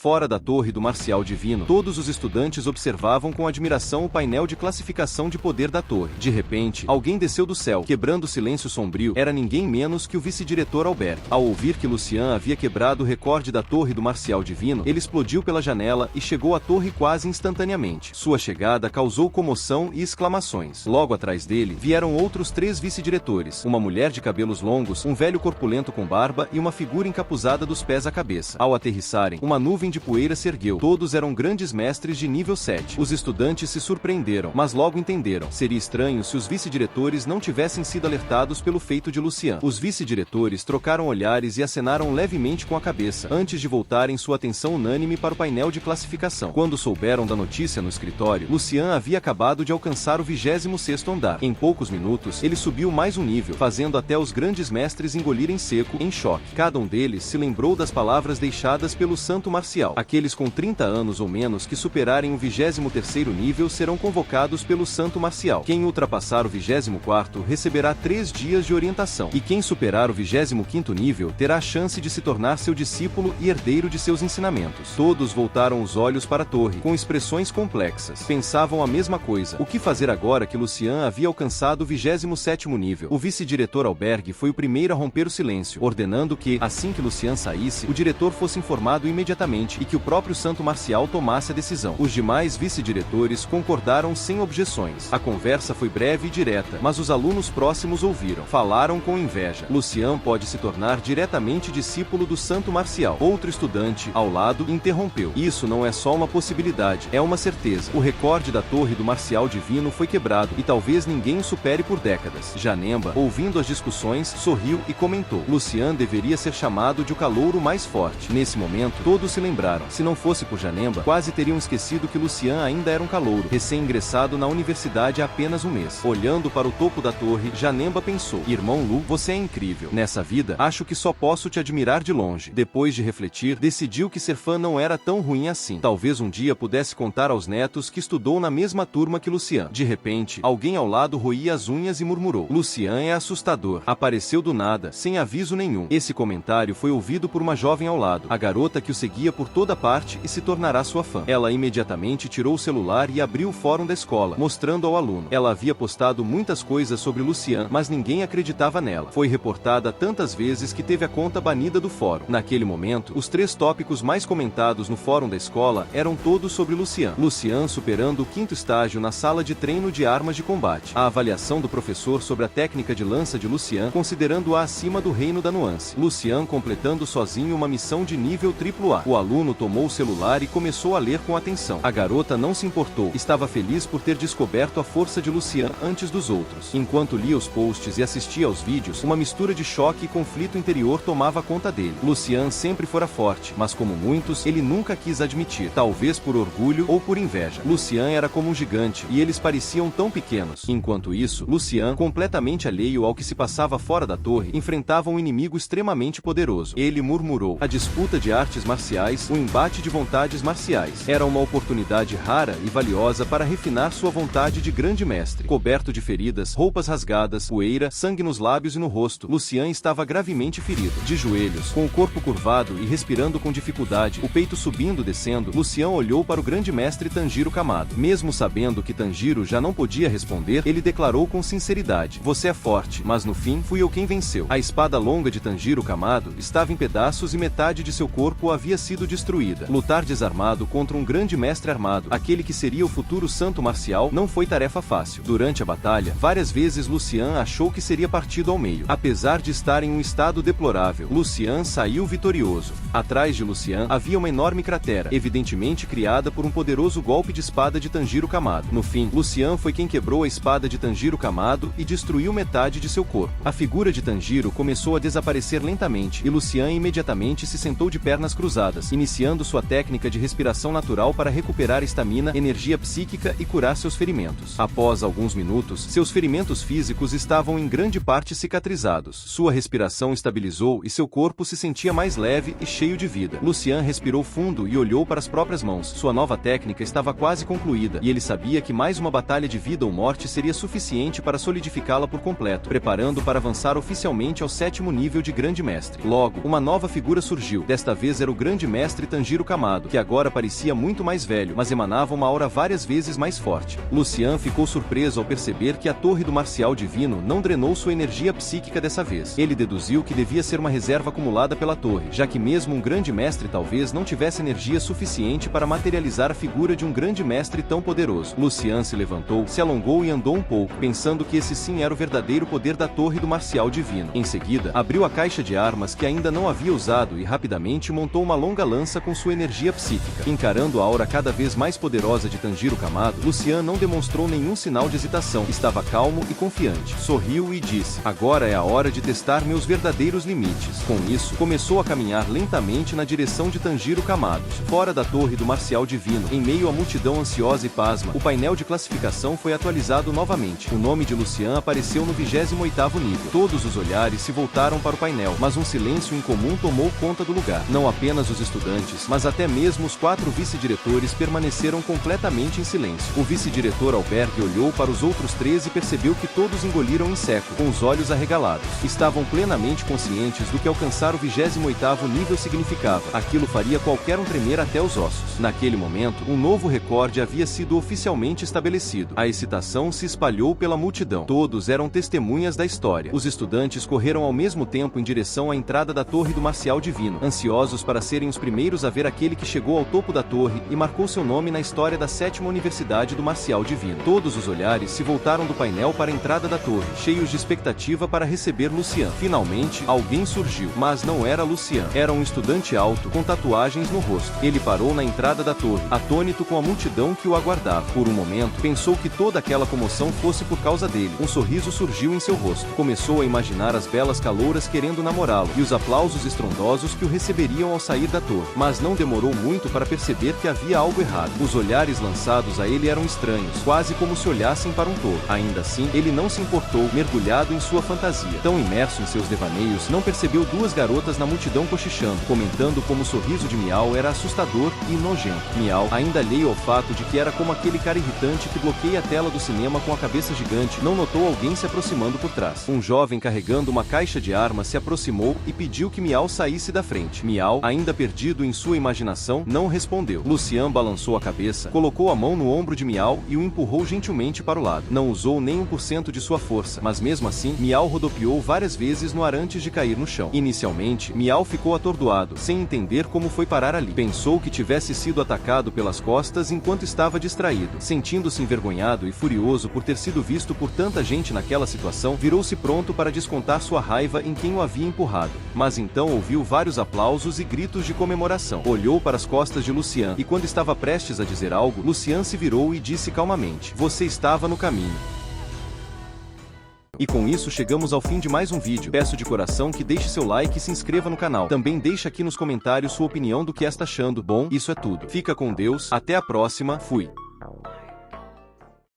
Fora da torre do Marcial Divino, todos os estudantes observavam com admiração o painel de classificação de poder da torre. De repente, alguém desceu do céu, quebrando o silêncio sombrio. Era ninguém menos que o vice-diretor Albergue. Ao ouvir que Lucian havia quebrado o recorde da torre do Marcial Divino, ele explodiu pela janela e chegou à torre quase instantaneamente. Sua chegada causou comoção e exclamações. Logo atrás dele, vieram outros 3 vice-diretores, uma mulher de cabelos longos, um velho corpulento com barba e uma figura encapuzada dos pés à cabeça. Ao aterrissarem, uma nuvem de poeira se ergueu. Todos eram grandes mestres de nível 7. Os estudantes se surpreenderam, mas logo entenderam. Seria estranho se os vice-diretores não tivessem sido alertados pelo feito de Lucian. Os vice-diretores trocaram olhares e acenaram levemente com a cabeça, antes de voltarem sua atenção unânime para o painel de classificação. Quando souberam da notícia no escritório, Lucian havia acabado de alcançar o 26º andar. Em poucos minutos, ele subiu mais um nível, fazendo até os grandes mestres engolirem seco, em choque. Cada um deles se lembrou das palavras deixadas pelo Santo Marcial. Aqueles com 30 anos ou menos que superarem o 23º nível serão convocados pelo Santo Marcial. Quem ultrapassar o 24º receberá 3 dias de orientação, e quem superar o 25º nível terá a chance de se tornar seu discípulo e herdeiro de seus ensinamentos. Todos voltaram os olhos para a torre, com expressões complexas. Pensavam a mesma coisa. O que fazer agora que Lucian havia alcançado o 27º nível? O vice-diretor Albergue foi o primeiro a romper o silêncio, ordenando que, assim que Lucian saísse, o diretor fosse informado imediatamente e que o próprio Santo Marcial tomasse a decisão. Os demais vice-diretores concordaram sem objeções. A conversa foi breve e direta, mas os alunos próximos ouviram. Falaram com inveja. Lucian pode se tornar diretamente discípulo do Santo Marcial. Outro estudante, ao lado, interrompeu. Isso não é só uma possibilidade, é uma certeza. O recorde da torre do Marcial Divino foi quebrado, e talvez ninguém o supere por décadas. Janemba, ouvindo as discussões, sorriu e comentou. Lucian deveria ser chamado de o calouro mais forte. Nesse momento, todos se lembraram. Se não fosse por Janemba, quase teriam esquecido que Lucian ainda era um calouro, recém-ingressado na universidade há apenas um mês. Olhando para o topo da torre, Janemba pensou: Irmão Lu, você é incrível. Nessa vida, acho que só posso te admirar de longe. Depois de refletir, decidiu que ser fã não era tão ruim assim. Talvez um dia pudesse contar aos netos que estudou na mesma turma que Lucian. De repente, alguém ao lado roía as unhas e murmurou: Lucian é assustador. Apareceu do nada, sem aviso nenhum. Esse comentário foi ouvido por uma jovem ao lado, a garota que o seguia por toda parte e se tornará sua fã. Ela imediatamente tirou o celular e abriu o fórum da escola, mostrando ao aluno. Ela havia postado muitas coisas sobre Lucian, mas ninguém acreditava nela. Foi reportada tantas vezes que teve a conta banida do fórum. Naquele momento, os 3 tópicos mais comentados no fórum da escola eram todos sobre Lucian. Lucian superando o 5º estágio na sala de treino de armas de combate. A avaliação do professor sobre a técnica de lança de Lucian, considerando-a acima do reino da nuance. Lucian completando sozinho uma missão de nível AAA. O aluno tomou o celular e começou a ler com atenção. A garota não se importou, estava feliz por ter descoberto a força de Lucian antes dos outros. Enquanto lia os posts e assistia aos vídeos, uma mistura de choque e conflito interior tomava conta dele. Lucian sempre fora forte, mas como muitos, ele nunca quis admitir, talvez por orgulho ou por inveja. Lucian era como um gigante, e eles pareciam tão pequenos. Enquanto isso, Lucian, completamente alheio ao que se passava fora da torre, enfrentava um inimigo extremamente poderoso. Ele murmurou: a disputa de artes marciais, o embate de vontades marciais. Era uma oportunidade rara e valiosa para refinar sua vontade de grande mestre. Coberto de feridas, roupas rasgadas, poeira, sangue nos lábios e no rosto, Lucian estava gravemente ferido. De joelhos, com o corpo curvado e respirando com dificuldade, o peito subindo e descendo, Lucian olhou para o grande mestre Tanjiro Kamado. Mesmo sabendo que Tanjiro já não podia responder, ele declarou com sinceridade: você é forte, mas no fim, fui eu quem venceu. A espada longa de Tanjiro Kamado estava em pedaços e metade de seu corpo havia sido destruída. Lutar desarmado contra um grande mestre armado, aquele que seria o futuro Santo Marcial, não foi tarefa fácil. Durante a batalha, várias vezes Lucian achou que seria partido ao meio. Apesar de estar em um estado deplorável, Lucian saiu vitorioso. Atrás de Lucian havia uma enorme cratera, evidentemente criada por um poderoso golpe de espada de Tanjiro Kamado. No fim, Lucian foi quem quebrou a espada de Tanjiro Kamado e destruiu metade de seu corpo. A figura de Tanjiro começou a desaparecer lentamente, e Lucian imediatamente se sentou de pernas cruzadas, iniciando sua técnica de respiração natural para recuperar estamina, energia psíquica e curar seus ferimentos. Após alguns minutos, seus ferimentos físicos estavam em grande parte cicatrizados. Sua respiração estabilizou e seu corpo se sentia mais leve e cheio de vida. Lucian respirou fundo e olhou para as próprias mãos. Sua nova técnica estava quase concluída, e ele sabia que mais uma batalha de vida ou morte seria suficiente para solidificá-la por completo, preparando para avançar oficialmente ao 7º nível de Grande Mestre. Logo, uma nova figura surgiu. Desta vez era o Grande Mestre mestre Tanjiro Kamado, que agora parecia muito mais velho, mas emanava uma aura várias vezes mais forte. Lucian ficou surpreso ao perceber que a torre do Marcial Divino não drenou sua energia psíquica dessa vez. Ele deduziu que devia ser uma reserva acumulada pela torre, já que mesmo um grande mestre talvez não tivesse energia suficiente para materializar a figura de um grande mestre tão poderoso. Lucian se levantou, se alongou e andou um pouco, pensando que esse sim era o verdadeiro poder da torre do Marcial Divino. Em seguida, abriu a caixa de armas que ainda não havia usado e rapidamente montou uma longa lança com sua energia psíquica. Encarando a aura cada vez mais poderosa de Tanjiro Kamado, Lucian não demonstrou nenhum sinal de hesitação. Estava calmo e confiante. Sorriu e disse: agora é a hora de testar meus verdadeiros limites. Com isso, começou a caminhar lentamente na direção de Tanjiro Kamado. Fora da torre do Marcial Divino, em meio à multidão ansiosa e pasma, o painel de classificação foi atualizado novamente. O nome de Lucian apareceu no 28º nível. Todos os olhares se voltaram para o painel, mas um silêncio incomum tomou conta do lugar. Não apenas os estudantes, mas até mesmo os 4 vice-diretores permaneceram completamente em silêncio. O vice-diretor Albergue olhou para os outros 3 e percebeu que todos engoliram em seco, com os olhos arregalados. Estavam plenamente conscientes do que alcançar o 28º nível significava. Aquilo faria qualquer um tremer até os ossos. Naquele momento, um novo recorde havia sido oficialmente estabelecido. A excitação se espalhou pela multidão. Todos eram testemunhas da história. Os estudantes correram ao mesmo tempo em direção à entrada da torre do Marcial Divino, ansiosos para serem os primeiros a ver aquele que chegou ao topo da torre e marcou seu nome na história da 7ª Universidade do Marcial Divino. Todos os olhares se voltaram do painel para a entrada da torre, cheios de expectativa para receber Lucian. Finalmente, alguém surgiu, mas não era Lucian. Era um estudante alto, com tatuagens no rosto. Ele parou na entrada da torre, atônito com a multidão que o aguardava. Por um momento, pensou que toda aquela comoção fosse por causa dele. Um sorriso surgiu em seu rosto. Começou a imaginar as belas calouras querendo namorá-lo, e os aplausos estrondosos que o receberiam ao sair da torre. Mas não demorou muito para perceber que havia algo errado. Os olhares lançados a ele eram estranhos, quase como se olhassem para um tolo. Ainda assim, ele não se importou, mergulhado em sua fantasia. Tão imerso em seus devaneios, não percebeu 2 garotas na multidão cochichando, comentando como o sorriso de Miau era assustador e nojento. Miau, ainda alheio ao fato de que era como aquele cara irritante que bloqueia a tela do cinema com a cabeça gigante, não notou alguém se aproximando por trás. Um jovem carregando uma caixa de armas se aproximou e pediu que Miau saísse da frente. Miau, ainda perdido em sua imaginação, não respondeu. Lucian balançou a cabeça, colocou a mão no ombro de Miau e o empurrou gentilmente para o lado. Não usou nem 1% de sua força, mas mesmo assim, Miau rodopiou várias vezes no ar antes de cair no chão. Inicialmente, Miau ficou atordoado, sem entender como foi parar ali. Pensou que tivesse sido atacado pelas costas enquanto estava distraído. Sentindo-se envergonhado e furioso por ter sido visto por tanta gente naquela situação, virou-se pronto para descontar sua raiva em quem o havia empurrado. Mas então ouviu vários aplausos e gritos de comemoração. Olhou para as costas de Lucian, e quando estava prestes a dizer algo, Lucian se virou e disse calmamente: você estava no caminho. E com isso chegamos ao fim de mais um vídeo. Peço de coração que deixe seu like e se inscreva no canal. Também deixe aqui nos comentários sua opinião do que está achando. Bom, isso é tudo. Fica com Deus, até a próxima, fui.